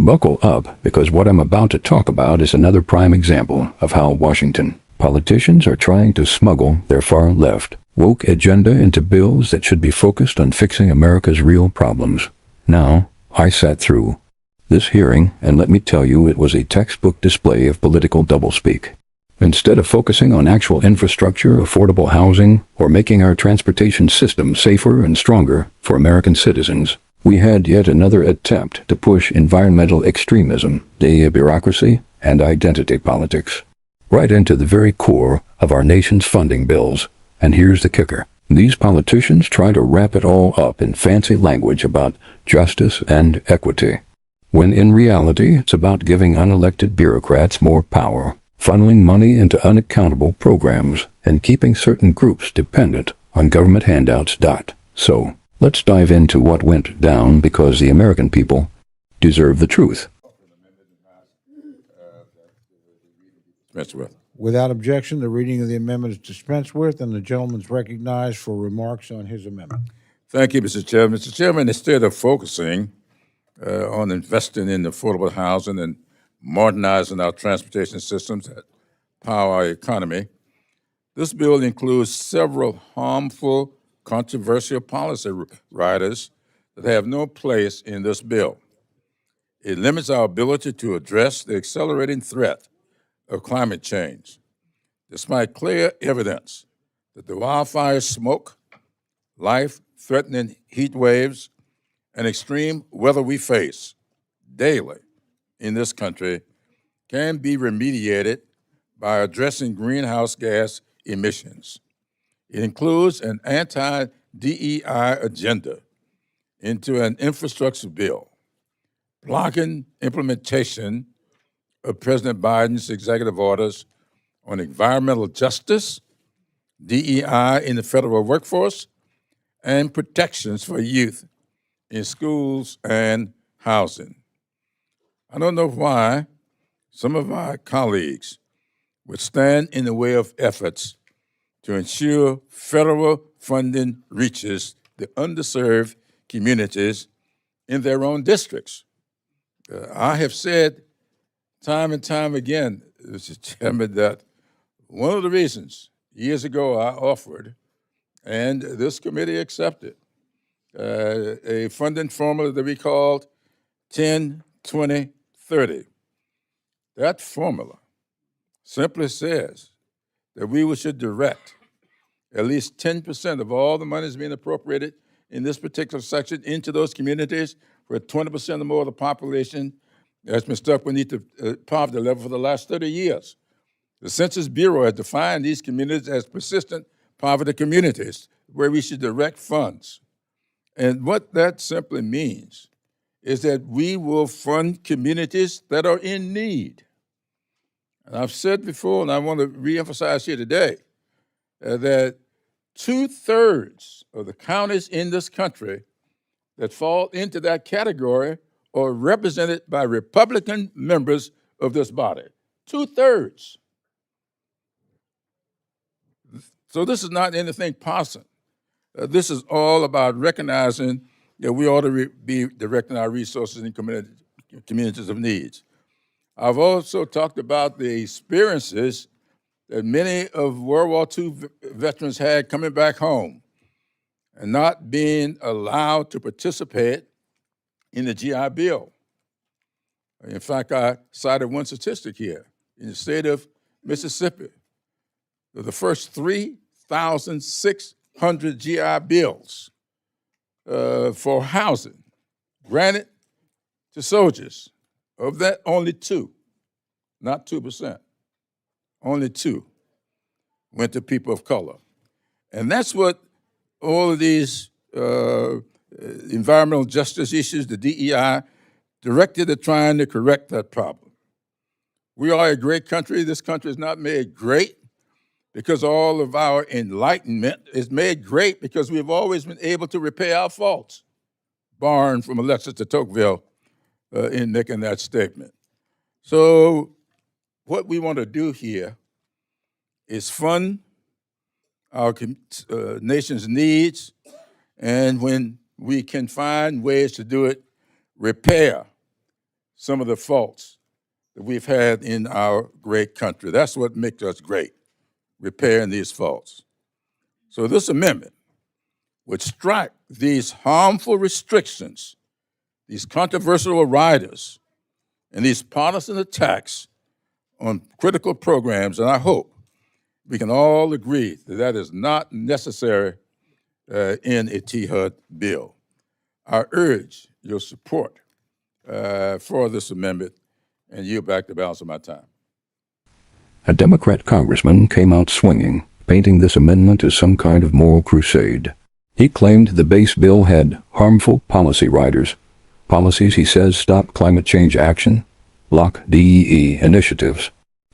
Buckle up, because what I'm about to talk about is another prime example of how Washington politicians are trying to smuggle their far-left, woke agenda into bills that should be focused on fixing America's real problems. Now, I sat through this hearing, and let me tell you, it was a textbook display of political doublespeak. Instead of focusing on actual infrastructure, affordable housing, or making our transportation system safer and stronger for American citizens, we had yet another attempt to push environmental extremism, bureaucracy, and identity politics right into the very core of our nation's funding bills. And here's the kicker. These politicians try to wrap it all up in fancy language about justice and equity, when in reality it's about giving unelected bureaucrats more power, funneling money into unaccountable programs, and keeping certain groups dependent on government handouts. So, let's dive into what went down, because the American people deserve the truth. Without objection, the reading of the amendment is dispensed with, and the gentleman is recognized for remarks on his amendment. Thank you, Mr. Chairman. Mr. Chairman, instead of focusing on investing in affordable housing and modernizing our transportation systems that power our economy, this bill includes several harmful, controversial policy riders that have no place in this bill. It limits our ability to address the accelerating threat of climate change, despite clear evidence that the wildfire smoke, life-threatening heat waves, and extreme weather we face daily in this country can be remediated by addressing greenhouse gas emissions. It includes an anti-DEI agenda into an infrastructure bill, blocking implementation of President Biden's executive orders on environmental justice, DEI in the federal workforce, and protections for youth in schools and housing. I don't know why some of my colleagues would stand in the way of efforts to ensure federal funding reaches the underserved communities in their own districts. I have said time and time again, Mr. Chairman, that one of the reasons years ago I offered, and this committee accepted, a funding formula that we called 10-20-30. That formula simply says that we should direct at least 10% of all the money that's being appropriated in this particular section into those communities where 20% or more of the population has been stuck beneath the poverty level for the last 30 years. The Census Bureau has defined these communities as persistent poverty communities where we should direct funds. And what that simply means is that we will fund communities that are in need. And I've said before, and I want to reemphasize here today, that 2/3 of the counties in this country that fall into that category are represented by Republican members of this body. 2/3. So this is not anything partisan. This is all about recognizing that we ought to be directing our resources in communities of needs. I've also talked about the experiences that many of World War II veterans had coming back home and not being allowed to participate in the GI Bill. In fact, I cited one statistic here. In the state of Mississippi, the first 3,600 GI bills for housing granted to soldiers. Of that, only 2, not 2%, only 2 went to people of color. And that's what all of these environmental justice issues, the DEI, directed at trying to correct that problem. We are a great country. This country is not made great because all of our enlightenment is made great because we've always been able to repair our faults, barring from Alexis de Tocqueville in making that statement. So what we want to do here is fund our nation's needs, and when we can find ways to do it, repair some of the faults that we've had in our great country. That's what makes us great, repairing these faults. So this amendment would strike these harmful restrictions, these controversial riders, and these partisan attacks on critical programs, and I hope we can all agree that that is not necessary in a T-HUD bill. I urge your support for this amendment and yield back the balance of my time. A Democrat congressman came out swinging, painting this amendment as some kind of moral crusade. He claimed the base bill had harmful policy riders. Policies, he says, stop climate change action, block DEI initiatives,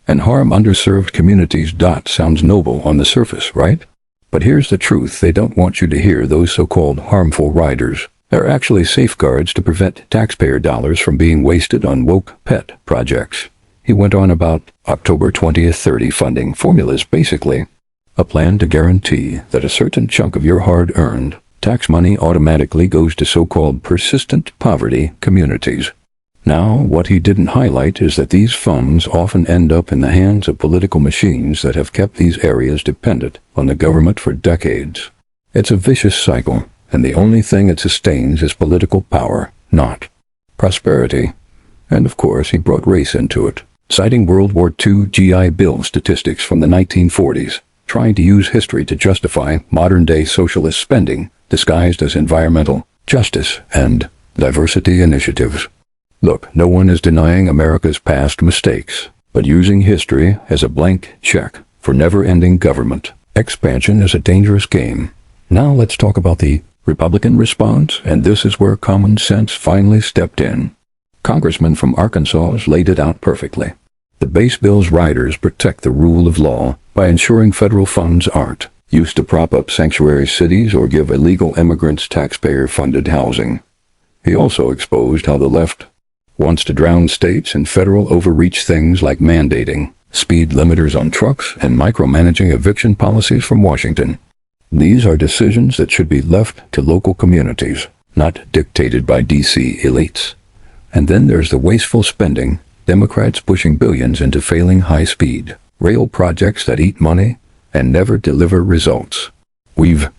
and harm underserved communities. Sounds noble on the surface, right? But here's the truth. They don't want you to hear those so-called harmful riders. They're actually safeguards to prevent taxpayer dollars from being wasted on woke pet projects. He went on about October 20th 30 funding formulas, basically a plan to guarantee that a certain chunk of your hard-earned tax money automatically goes to so-called persistent poverty communities. Now, what he didn't highlight is that these funds often end up in the hands of political machines that have kept these areas dependent on the government for decades. It's a vicious cycle, and the only thing it sustains is political power, not prosperity. And of course, he brought race into it, citing World War II GI Bill statistics from the 1940s, trying to use history to justify modern-day socialist spending disguised as environmental justice and diversity initiatives. Look, no one is denying America's past mistakes, but using history as a blank check for never-ending government expansion is a dangerous game. Now let's talk about the Republican response, and this is where common sense finally stepped in. Congressman from Arkansas has laid it out perfectly. The base bill's riders protect the rule of law by ensuring federal funds aren't used to prop up sanctuary cities or give illegal immigrants taxpayer-funded housing. He also exposed how the left wants to drown states in federal overreach things like mandating speed limiters on trucks and micromanaging eviction policies from Washington. These are decisions that should be left to local communities, not dictated by D.C. elites. And then there's the wasteful spending, Democrats pushing billions into failing high-speed rail projects that eat money and never deliver results. We've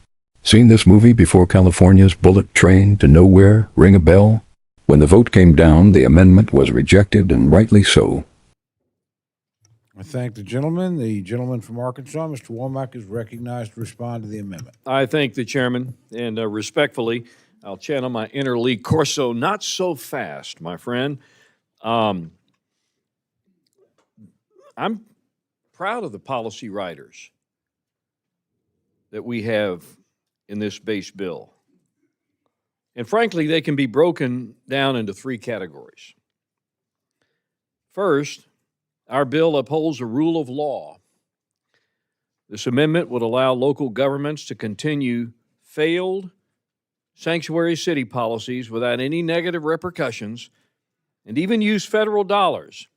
seen this movie before. California's bullet train to nowhere ring a bell? When the vote came down, the amendment was rejected, and rightly so. I thank the gentleman. The gentleman from Arkansas, Mr. Womack, is recognized to respond to the amendment. I thank the chairman, and respectfully, I'll channel my inner Lee Corso. Not so fast, my friend. I'm proud of the policy riders that we have in this base bill. And frankly, they can be broken down into three categories. First, our bill upholds a rule of law. This amendment would allow local governments to continue failed sanctuary city policies without any negative repercussions, and even use federal dollars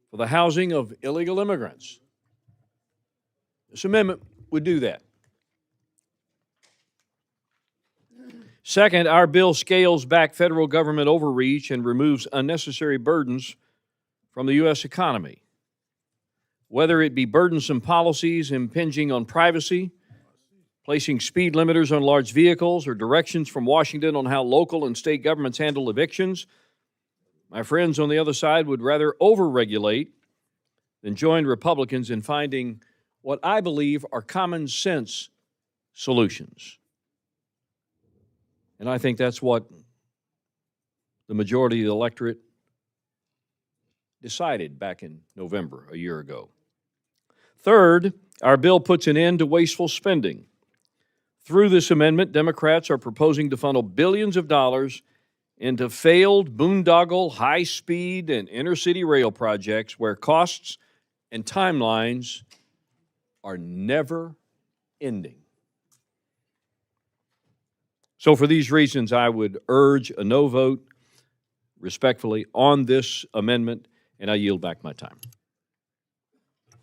for the housing of illegal immigrants. This amendment would do that. Second, our bill scales back federal government overreach and removes unnecessary burdens from the U.S. economy. Whether it be burdensome policies impinging on privacy, placing speed limiters on large vehicles, or directions from Washington on how local and state governments handle evictions, my friends on the other side would rather overregulate than join Republicans in finding what I believe are common sense solutions. And I think that's what the majority of the electorate decided back in November, a year ago. Third, our bill puts an end to wasteful spending. Through this amendment, Democrats are proposing to funnel billions of dollars into failed boondoggle, high-speed, and inner-city rail projects where costs and timelines are never ending. So for these reasons, I would urge a no vote respectfully on this amendment, and I yield back my time.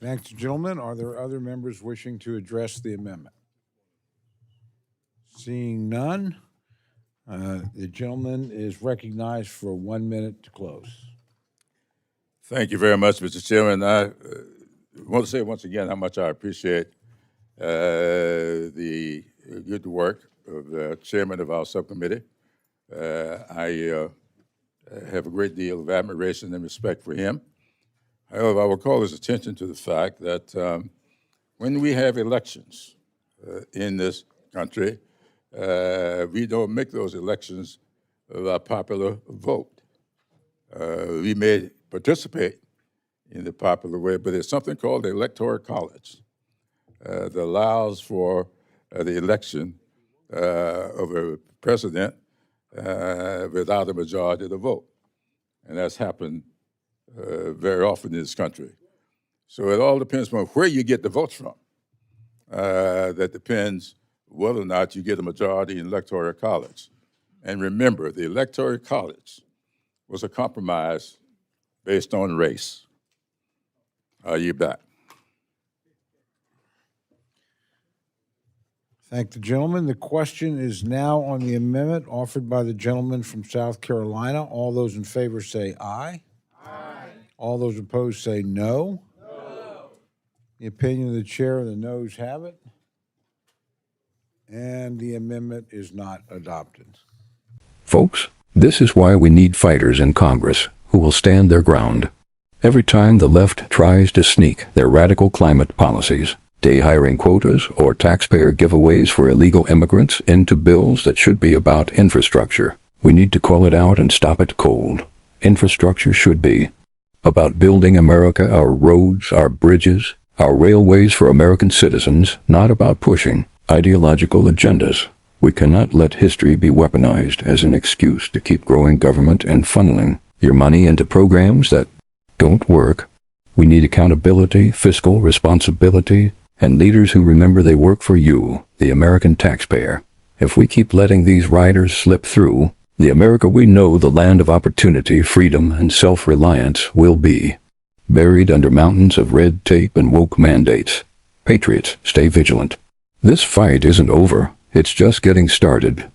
Thanks, gentlemen. Are there other members wishing to address the amendment? Seeing none, The gentleman is recognized for 1 minute to close. Thank you very much, Mr. Chairman. I want to say once again how much I appreciate the good work of the chairman of our subcommittee. I have a great deal of admiration and respect for him. However, I will call his attention to the fact that when we have elections in this country, we don't make those elections by popular vote. We may participate in the popular way, but there's something called the Electoral College that allows for the election of a president without a majority of the vote. And that's happened very often in this country. So it all depends on where you get the votes from. That depends whether or not you get a majority in the Electoral College. And remember, the Electoral College was a compromise based on race. Are you back? Thank the gentleman. The question is now on the amendment offered by the gentleman from South Carolina. All those in favor say aye. Aye. All those opposed say no. No. The opinion of the chair, the noes have it. And the amendment is not adopted. Folks, this is why we need fighters in Congress who will stand their ground. Every time the left tries to sneak their radical climate policies, day hiring quotas, or taxpayer giveaways for illegal immigrants into bills that should be about infrastructure, we need to call it out and stop it cold. Infrastructure should be about building America, our roads, our bridges, our railways for American citizens, not about pushing ideological agendas. We cannot let history be weaponized as an excuse to keep growing government and funneling your money into programs that don't work. We need accountability, fiscal responsibility, and leaders who remember they work for you, the American taxpayer. If we keep letting these riders slip through, the America we know, the land of opportunity, freedom, and self-reliance, will be buried under mountains of red tape and woke mandates. Patriots, stay vigilant. This fight isn't over. It's just getting started.